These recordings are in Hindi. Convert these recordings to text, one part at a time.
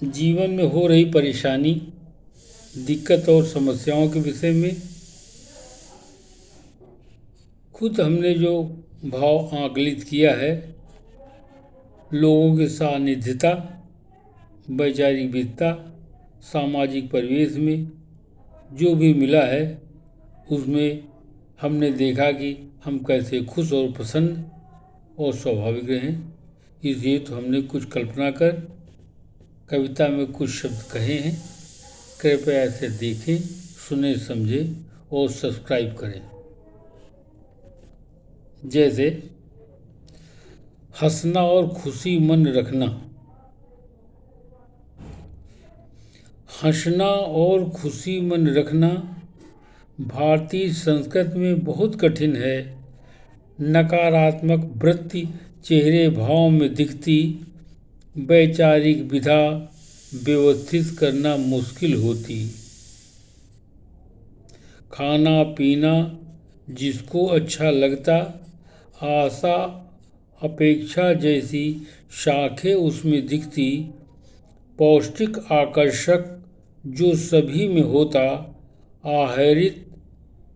जीवन में हो रही परेशानी, दिक्कत और समस्याओं के विषय में खुद हमने जो भाव आकलित किया है, लोगों की सानिध्यता, वैचारिक विविधता, सामाजिक परिवेश में जो भी मिला है, उसमें हमने देखा कि हम कैसे खुश और प्रसन्न और स्वाभाविक रहें। इसलिए तो हमने कुछ कल्पना कर कविता में कुछ शब्द कहे हैं। कृपया इसे देखें, सुने, समझें और सब्सक्राइब करें। जैसे हंसना और खुशी मन रखना। हंसना और खुशी मन रखना भारतीय संस्कृति में बहुत कठिन है। नकारात्मक वृत्ति चेहरे भाव में दिखती, वैचारिक विधा व्यवस्थित करना मुश्किल होती। खाना पीना जिसको अच्छा लगता, आशा अपेक्षा जैसी शाखें उसमें दिखती। पौष्टिक आकर्षक जो सभी में होता, आहरित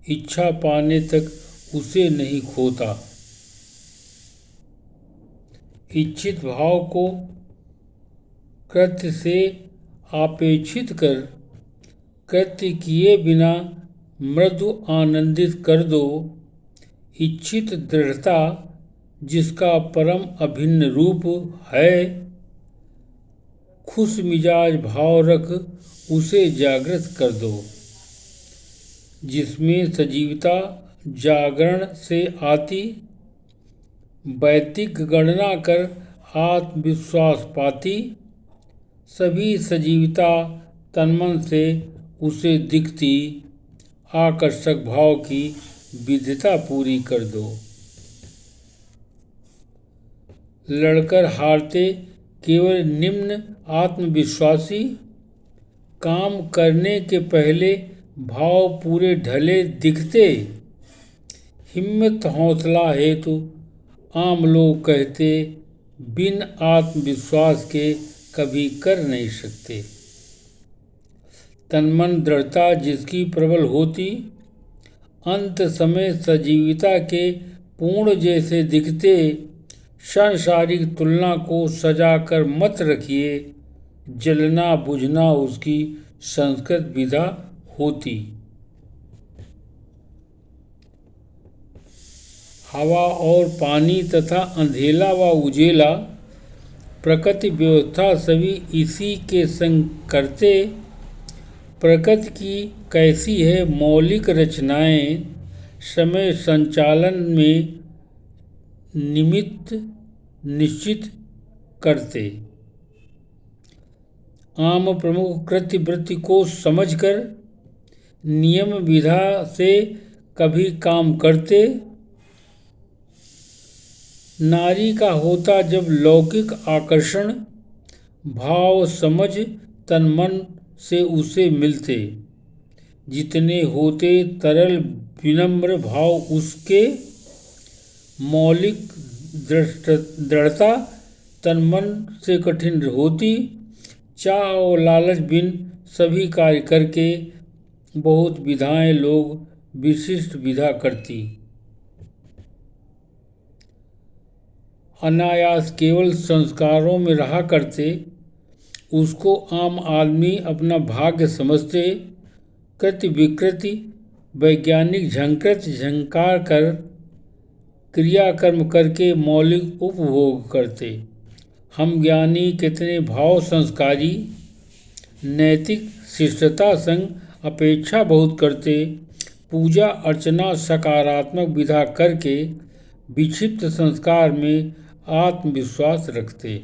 इच्छा पाने तक उसे नहीं खोता। इच्छित भाव को कृत्य से आपेक्षित कर, कृत्य किए बिना मृदु आनंदित कर दो। इच्छित दृढ़ता जिसका परम अभिन्न रूप है, खुश मिजाज भाव रख उसे जागृत कर दो। जिसमें सजीवता जागरण से आती, वैदिक गणना कर आत्मविश्वास पाती। सभी सजीवता तन्मन से उसे दिखती, आकर्षक भाव की विविधता पूरी कर दो। लड़कर हारते केवल निम्न आत्मविश्वासी, काम करने के पहले भाव पूरे ढले दिखते। हिम्मत हौसला हेतु आम लोग कहते, बिन आत्मविश्वास के कभी कर नहीं सकते। तन्मन दृढ़ता जिसकी प्रबल होती, अंत समय सजीवता के पूर्ण जैसे दिखते। सांसारिक तुलना को सजा कर मत रखिए, जलना बुझना उसकी संस्कृत विधा होती। हवा और पानी तथा अंधेला व उजेला, प्रकृति व्यवस्था सभी इसी के संग करते। प्रकृति की कैसी है मौलिक रचनाएं, समय संचालन में निमित्त निश्चित करते। आम प्रमुख कृत्य वृत्ति को समझकर नियम विधा से कभी काम करते। नारी का होता जब लौकिक आकर्षण, भाव समझ तन मन से उसे मिलते। जितने होते तरल विनम्र भाव उसके, मौलिक दृढ़ता तन मन से कठिन होती। चाह और लालच बिन सभी कार्य करके बहुत विधाएं लोग विशिष्ट विधा करती। अनायास केवल संस्कारों में रहा करते, उसको आम आदमी अपना भाग्य समझते। कृति विकृति वैज्ञानिक झंकृत झंकार कर क्रियाकर्म करके मौलिक उपभोग करते। हम ज्ञानी कितने भाव संस्कारी, नैतिक शिष्टता संग अपेक्षा बहुत करते। पूजा अर्चना सकारात्मक विधा करके विक्षिप्त संस्कार में आत्मविश्वास रखते।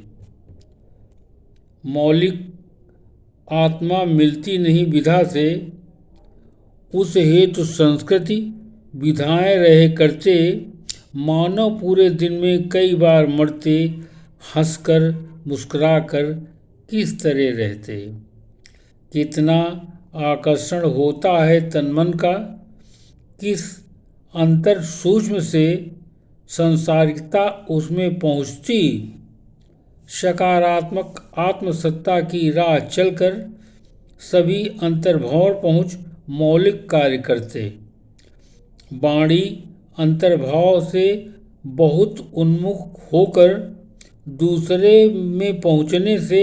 मौलिक आत्मा मिलती नहीं विधा से, उस हेतु संस्कृति विधाएं रहे करते। मानव पूरे दिन में कई बार मरते, हंसकर मुस्कुराकर किस तरह रहते। कितना आकर्षण होता है तन्मन का, किस अंतर सूक्ष्म से संसारिकता उसमें पहुँचती। सकारात्मक आत्मसत्ता की राह चलकर सभी अंतर्भाव पहुँच मौलिक कार्य करते। वाणी अंतर्भाव से बहुत उन्मुख होकर दूसरे में पहुँचने से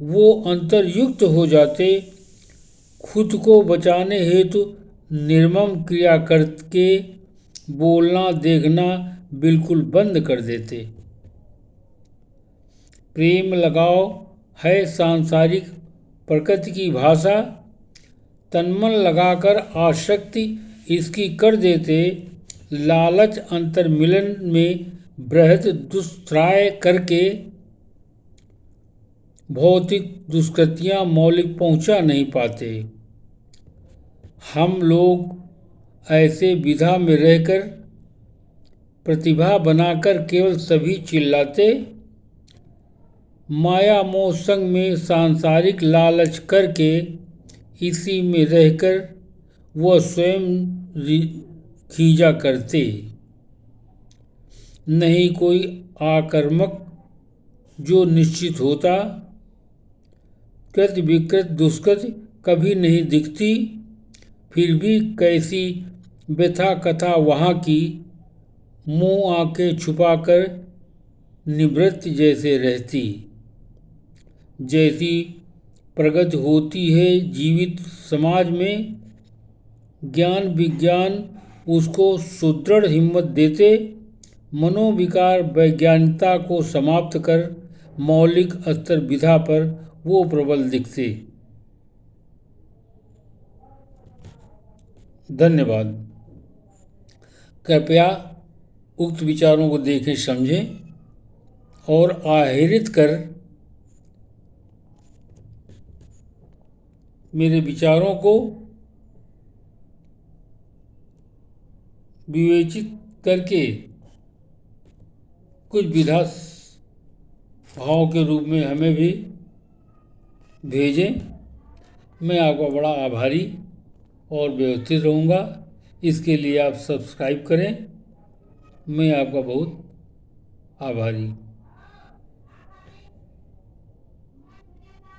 वो अंतर्युक्त हो जाते। खुद को बचाने हेतु निर्मम क्रिया करके बोलना देखना बिल्कुल बंद कर देते। प्रेम लगाव है सांसारिक प्रकृति की भाषा। तनमन लगाकर आसक्ति इसकी कर देते। लालच अंतर्मिलन में बृहद दुष्त्राय करके भौतिक दुष्कृतियाँ मौलिक पहुँचा नहीं पाते। हम लोग ऐसे विधा में रहकर प्रतिभा बनाकर केवल सभी चिल्लाते। माया मोह संग में सांसारिक लालच करके इसी में रहकर वह स्वयं खींचा करते। नहीं कोई आक्रामक जो निश्चित होता। कृत विकृत दुष्कृति कभी नहीं दिखती। फिर भी कैसी व्यथा कथा वहाँ की, मुँह आंखें छुपाकर निवृत्त जैसे रहती। जैसी प्रगति होती है जीवित समाज में, ज्ञान विज्ञान उसको सुदृढ़ हिम्मत देते। मनोविकार वैज्ञानिकता को समाप्त कर मौलिक स्तर विधा पर वो प्रबल दिखते। धन्यवाद। कृपया उक्त विचारों को देखें, समझें और आहरित कर मेरे विचारों को विवेचित करके कुछ विधा भाव के रूप में हमें भी भेजें। मैं आपका बड़ा आभारी और व्यवस्थित रहूँगा। इसके लिए आप सब्सक्राइब करें। मैं आपका बहुत आभारी।